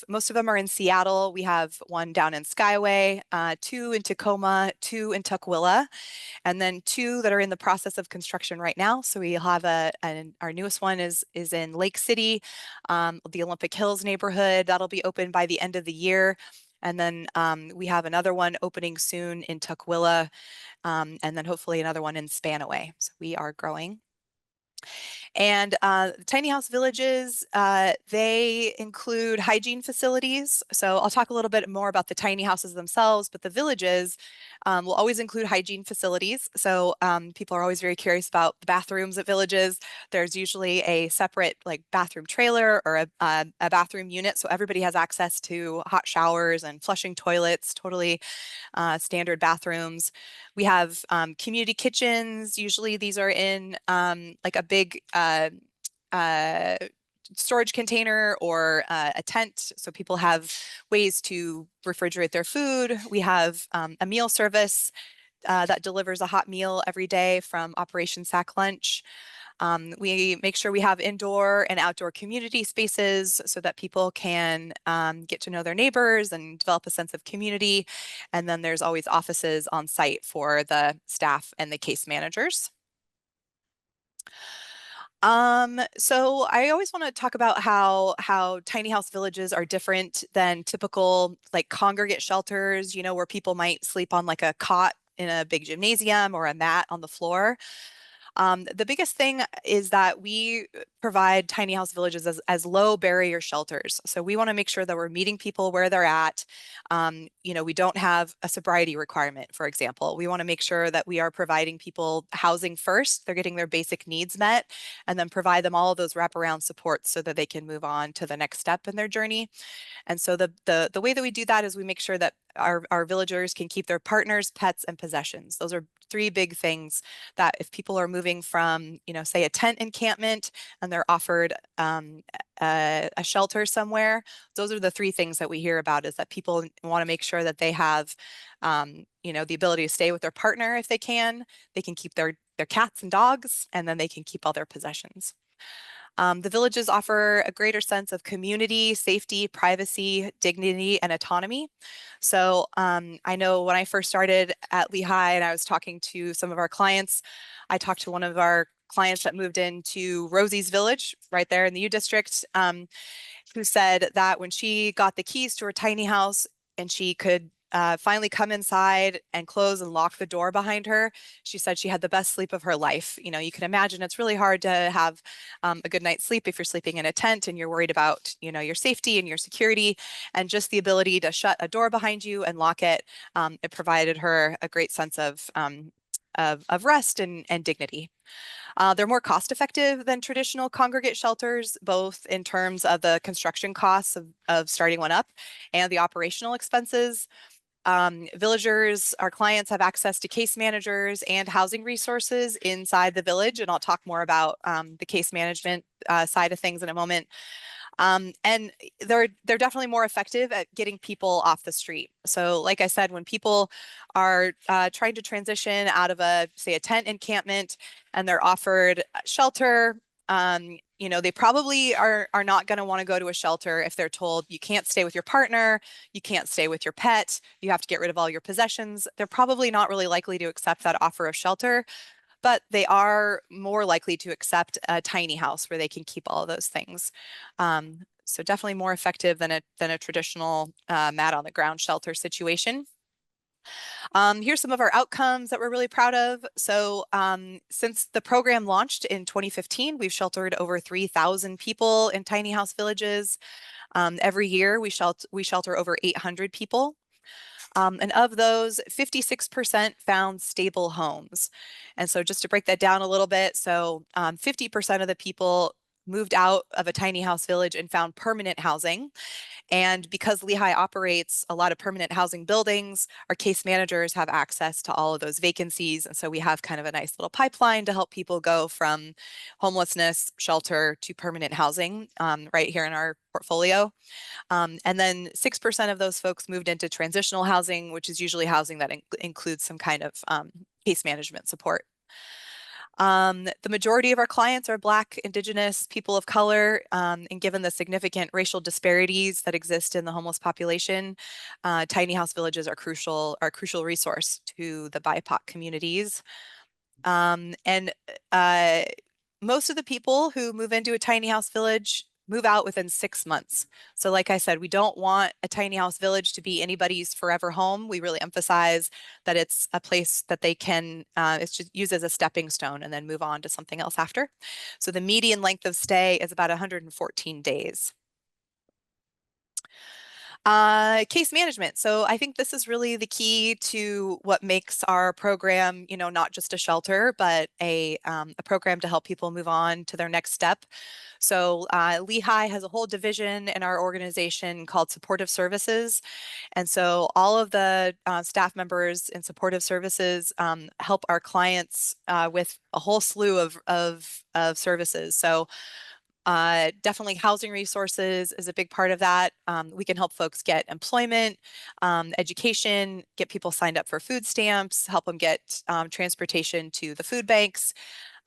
Most of them are in Seattle. We have one down in Skyway, 2 in Tacoma, 2 in Tukwila, and then 2 that are in the process of construction right now. So we have our newest one is in Lake City, the Olympic Hills neighborhood. That'll be open by the end of the year. And then we have another one opening soon in Tukwila, and then hopefully another one in Spanaway. So we are growing. And tiny house villages, they include hygiene facilities. So I'll talk a little bit more about the tiny houses themselves, but the villages will always include hygiene facilities. So people are always very curious about the bathrooms at villages. There's usually a separate bathroom trailer or a bathroom unit. So everybody has access to hot showers and flushing toilets, totally standard bathrooms. We have community kitchens. Usually these are in like a big storage container or a tent. So people have ways to refrigerate their food. We have a meal service that delivers a hot meal every day from Operation Sack Lunch. We make sure we have indoor and outdoor community spaces so that people can get to know their neighbors and develop a sense of community. And then there's always offices on site for the staff and the case managers. So I always want to talk about how tiny house villages are different than typical congregate shelters, where people might sleep on a cot in a big gymnasium or a mat on the floor. The biggest thing is that we provide tiny house villages as low barrier shelters. So we want to make sure that we're meeting people where they're at. We don't have a sobriety requirement, for example. We want to make sure that we are providing people housing first, they're getting their basic needs met, and then provide them all of those wraparound supports so that they can move on to the next step in their journey. And so the way that we do that is we make sure that our villagers can keep their partners, pets, and possessions. Those are three big things that if people are moving from, say a tent encampment and they're offered a shelter somewhere, those are the three things that we hear about, is that people want to make sure that they have, the ability to stay with their partner if they can keep their cats and dogs, and then they can keep all their possessions. The villages offer a greater sense of community, safety, privacy, dignity, and autonomy. So I know when I first started at Lehigh and I was talking to some of our clients, I talked to one of our clients that moved into Rosie's Village right there in the U District, who said that when she got the keys to her tiny house and she could finally come inside and close and lock the door behind her, she said she had the best sleep of her life. You can imagine it's really hard to have a good night's sleep if you're sleeping in a tent and you're worried about, your safety and your security, and just the ability to shut a door behind you and lock it. It provided her a great sense of rest and dignity. They're more cost effective than traditional congregate shelters, both in terms of the construction costs of starting one up and the operational expenses. Villagers, our clients, have access to case managers and housing resources inside the village, and I'll talk more about the case management side of things in a moment. And they're definitely more effective at getting people off the street. So like I said, when people are trying to transition out of say a tent encampment and they're offered shelter, they probably are not going to want to go to a shelter if they're told you can't stay with your partner, you can't stay with your pet, you have to get rid of all your possessions. They're probably not really likely to accept that offer of shelter, but they are more likely to accept a tiny house where they can keep all of those things. So definitely more effective than a traditional mat on the ground shelter situation. Here's some of our outcomes that we're really proud of. So since the program launched in 2015, we've sheltered over 3,000 people in tiny house villages. Every year we shelter over 800 people. And of those, 56% found stable homes. And so just to break that down a little bit, so 50% of the people moved out of a tiny house village and found permanent housing. And because Lehigh operates a lot of permanent housing buildings, our case managers have access to all of those vacancies. And so we have kind of a nice little pipeline to help people go from homelessness, shelter to permanent housing right here in our portfolio. And then 6% of those folks moved into transitional housing, which is usually housing that includes some kind of case management support. The majority of our clients are Black, Indigenous, people of color, and given the significant racial disparities that exist in the homeless population, tiny house villages are a crucial resource to the BIPOC communities. And most of the people who move into a tiny house village move out within 6 months. So like I said, we don't want a tiny house village to be anybody's forever home. We really emphasize that it's a place that they can, it's just used as a stepping stone and then move on to something else after. So the median length of stay is about 114 days. Case management. So I think this is really the key to what makes our program, not just a shelter, but a program to help people move on to their next step. So Lehigh has a whole division in our organization called Supportive Services. And so all of the staff members in Supportive Services help our clients with a whole slew of services. So definitely housing resources is a big part of that. We can help folks get employment, education, get people signed up for food stamps, help them get transportation to the food banks,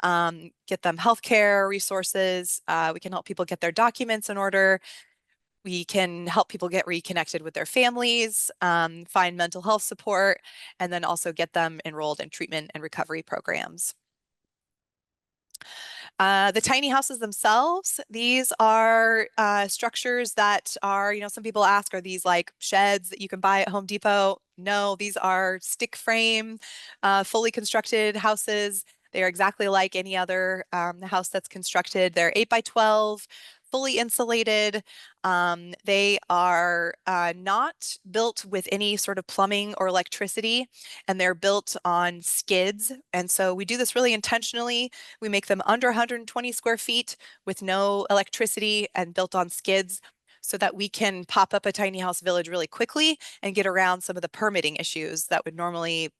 get them healthcare resources. We can help people get their documents in order. We can help people get reconnected with their families, find mental health support, and then also get them enrolled in treatment and recovery programs. The tiny houses themselves, these are structures that are, some people ask, are these like sheds that you can buy at Home Depot? No, these are stick frame, fully constructed houses. They are exactly like any other house that's constructed. They're 8 by 12, fully insulated. They are not built with any sort of plumbing or electricity, and they're built on skids. And so we do this really intentionally. We make them under 120 square feet with no electricity and built on skids, so that we can pop up a tiny house village really quickly and get around some of the permitting issues that would normally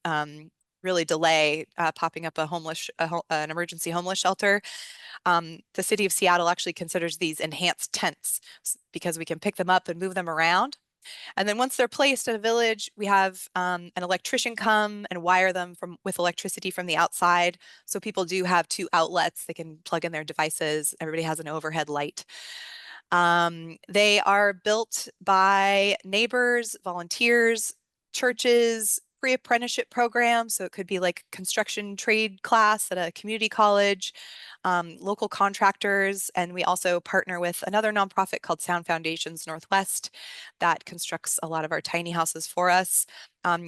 really delay popping up an emergency homeless shelter. The city of Seattle actually considers these enhanced tents because we can pick them up and move them around. And then once they're placed in a village, we have an electrician come and wire them with electricity from the outside. So people do have 2 outlets. They can plug in their devices. Everybody has an overhead light. They are built by neighbors, volunteers, churches, pre-apprenticeship programs. So it could be like construction trade class at a community college, local contractors. And we also partner with another nonprofit called Sound Foundations Northwest that constructs a lot of our tiny houses for us.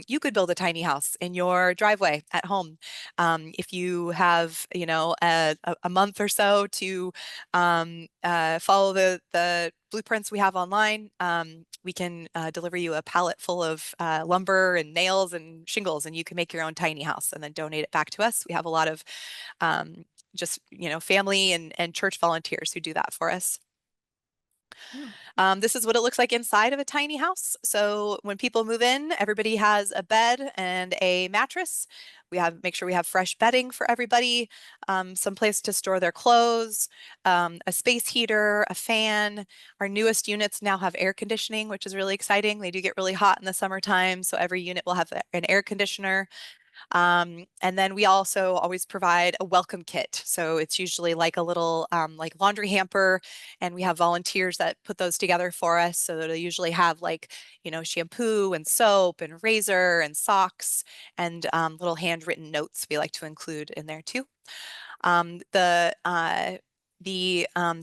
You could build a tiny house in your driveway at home. If you have, you know, a month or so to follow the blueprints we have online, we can deliver you a pallet full of lumber and nails and shingles, and you can make your own tiny house and then donate it back to us. We have a lot of just, you know, family and church volunteers who do that for us. This is what it looks like inside of a tiny house. So when people move in, everybody has a bed and a mattress. We make sure we have fresh bedding for everybody, some place to store their clothes, a space heater, a fan. Our newest units now have air conditioning, which is really exciting. They do get really hot in the summertime, so every unit will have an air conditioner. And then we also always provide a welcome kit. So it's usually like a little like laundry hamper, and we have volunteers that put those together for us. So they usually have like, you know, shampoo and soap and razor and socks and little handwritten notes we like to include in there too. The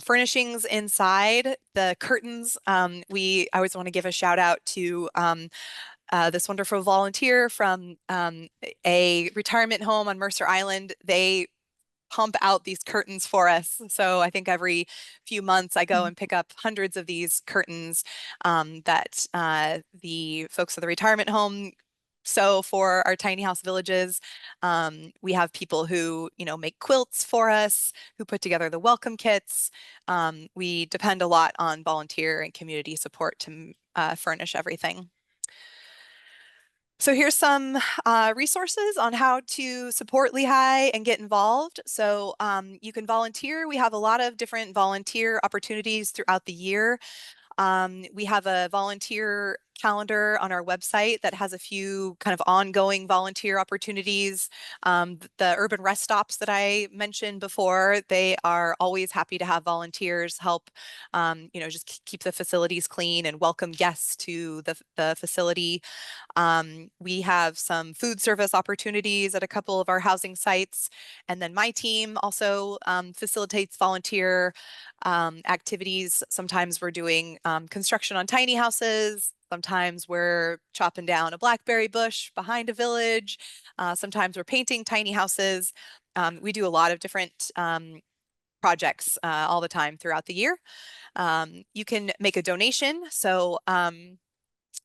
furnishings inside, the curtains, I always want to give a shout out to this wonderful volunteer from a retirement home on Mercer Island. They pump out these curtains for us. So I think every few months I go and pick up hundreds of these curtains that the folks at the retirement home. So for our tiny house villages, we have people who, you know, make quilts for us, who put together the welcome kits. We depend a lot on volunteer and community support to furnish everything. So here's some resources on how to support Lehigh and get involved. So you can volunteer. We have a lot of different volunteer opportunities throughout the year. We have a volunteer calendar on our website that has a few kind of ongoing volunteer opportunities. The urban rest stops that I mentioned before, they are always happy to have volunteers help, you know, just keep the facilities clean and welcome guests to the facility. We have some food service opportunities at a couple of our housing sites. And then my team also facilitates volunteer activities. Sometimes we're doing construction on tiny houses. Sometimes we're chopping down a blackberry bush behind a village. Sometimes we're painting tiny houses. We do a lot of different projects all the time throughout the year. You can make a donation. So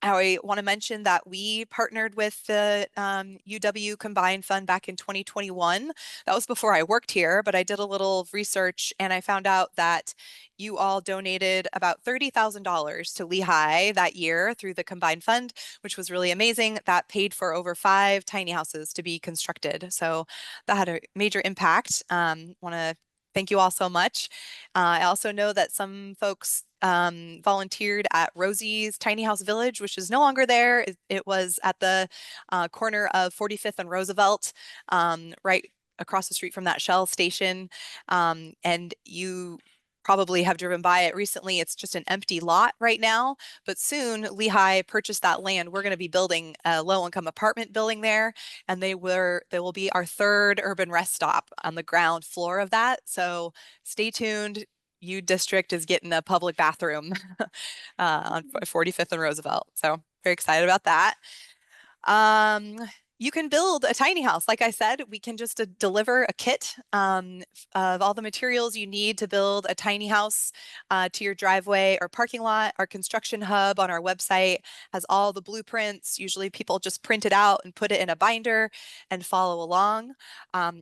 I want to mention that we partnered with the UW Combined Fund back in 2021. That was before I worked here, but I did a little research and I found out that you all donated about $30,000 to Lehigh that year through the Combined Fund, which was really amazing. That paid for over 5 tiny houses to be constructed. So that had a major impact. Want to thank you all so much. I also know that some folks volunteered at Rosie's Tiny House Village, which is no longer there. It was at the corner of 45th and Roosevelt, right across the street from that Shell station. And you probably have driven by it recently. It's just an empty lot right now, but soon Lehigh purchased that land. We're going to be building a low-income apartment building there, and they will be our 3rd urban rest stop on the ground floor of that. So stay tuned. U District is getting a public bathroom on 45th and Roosevelt. So very excited about that. you can build a tiny house. Like I said, we can just deliver a kit of all the materials you need to build a tiny house to your driveway or parking lot. Our construction hub on our website has all the blueprints. Usually people just print it out and put it in a binder and follow along.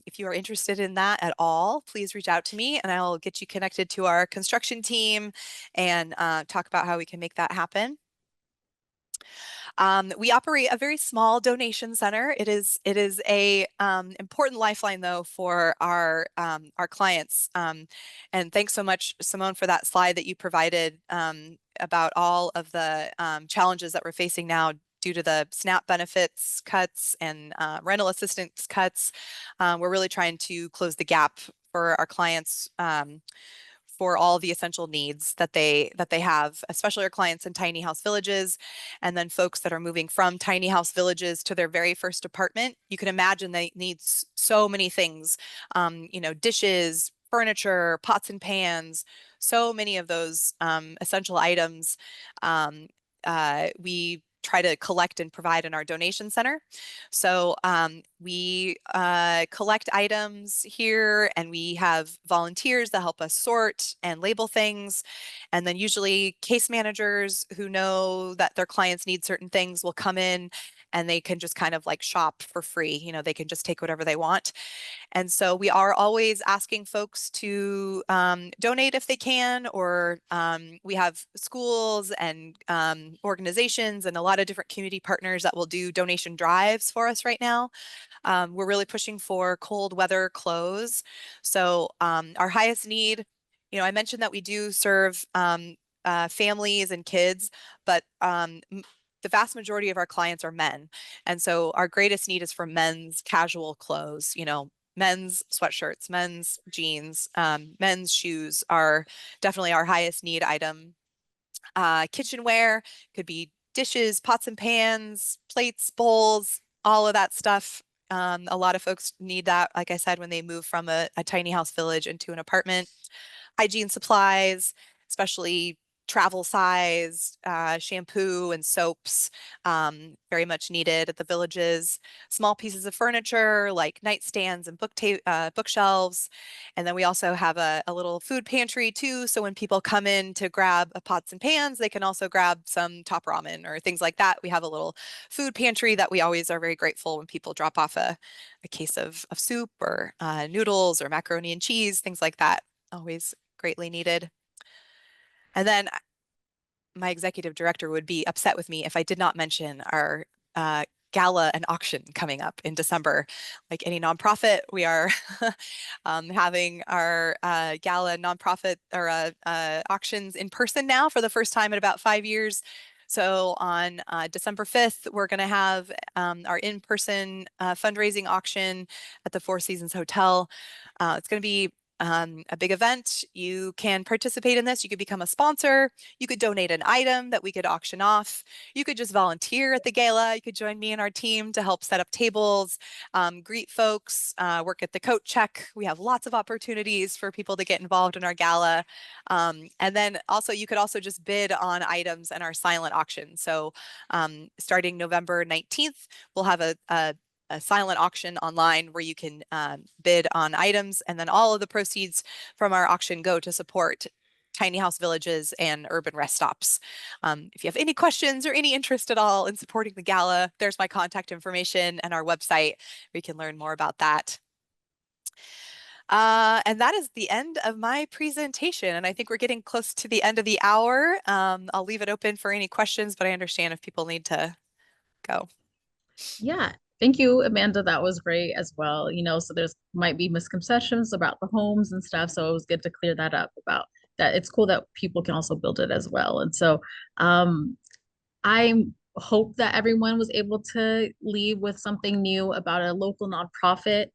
If you are interested in that at all, please reach out to me and I'll get you connected to our construction team and talk about how we can make that happen. We operate a very small donation center. It is a important lifeline though for our clients. And thanks so much, Simone, for that slide that you provided about all of the challenges that we're facing now due to the SNAP benefits cuts and rental assistance cuts. We're really trying to close the gap for our clients for all the essential needs that they have, especially our clients in tiny house villages, and then folks that are moving from tiny house villages to their very first apartment. You can imagine they need so many things, you know, dishes, furniture, pots and pans, so many of those essential items. We try to collect and provide in our donation center. So we collect items here and we have volunteers that help us sort and label things. And then usually case managers who know that their clients need certain things will come in and they can just kind of like shop for free. You know, they can just take whatever they want. And so we are always asking folks to donate if they can, or we have schools and organizations and a lot of different community partners that will do donation drives for us right now. We're really pushing for cold weather clothes. So our highest need, you know, I mentioned that we do serve families and kids, but the vast majority of our clients are men. And so our greatest need is for men's casual clothes, you know, men's sweatshirts, men's jeans, men's shoes are definitely our highest need item. Kitchenware could be dishes, pots and pans, plates, bowls, all of that stuff. A lot of folks need that, like I said, when they move from a tiny house village into an apartment. Hygiene supplies, especially travel size, shampoo and soaps, very much needed at the villages. Small pieces of furniture like nightstands and bookshelves. And then we also have a little food pantry too. So when people come in to grab pots and pans, they can also grab some top ramen or things like that. We have a little food pantry that we always are very grateful when people drop off a case of soup or noodles or macaroni and cheese, things like that. Always greatly needed. And then my executive director would be upset with me if I did not mention our gala and auction coming up in December. Like any nonprofit, we are having our gala nonprofit or auctions in person now for the first time in about 5 years. So on December 5th, we're going to have our in-person fundraising auction at the Four Seasons Hotel. It's going to be a big event. You can participate in this. You could become a sponsor. You could donate an item that we could auction off. You could just volunteer at the gala. You could join me and our team to help set up tables, greet folks, work at the coat check. We have lots of opportunities for people to get involved in our gala. And then also, you could also just bid on items in our silent auction. So starting November 19th, we'll have a silent auction online where you can bid on items, and then all of the proceeds from our auction go to support tiny house villages and urban rest stops. If you have any questions or any interest at all in supporting the gala, there's my contact information and our website where you can learn more about that. And that is the end of my presentation. And I think we're getting close to the end of the hour. I'll leave it open for any questions, but I understand if people need to go. Yeah, thank you, Amanda. That was great as well. You know, so there's might be misconceptions about the homes and stuff. So it was good to clear that up about that. It's cool that people can also build it as well. And so I hope that everyone was able to leave with something new about a local nonprofit.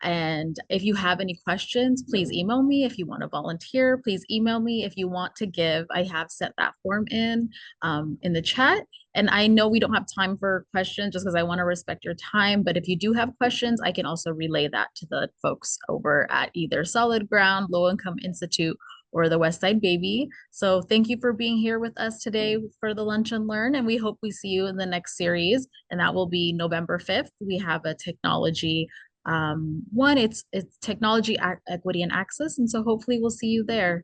And if you have any questions, please email me. If you want to volunteer, please email me. If you want to give, I have sent that form in the chat. And I know we don't have time for questions just because I want to respect your time. But if you do have questions, I can also relay that to the folks over at either Solid Ground, Low Income Institute, or the WestSide Baby. So thank you for being here with us today for the Lunch and Learn, and we hope we see you in the next series, and that will be November 5th. We have a technology one, it's technology, equity, and access, and so hopefully we'll see you there.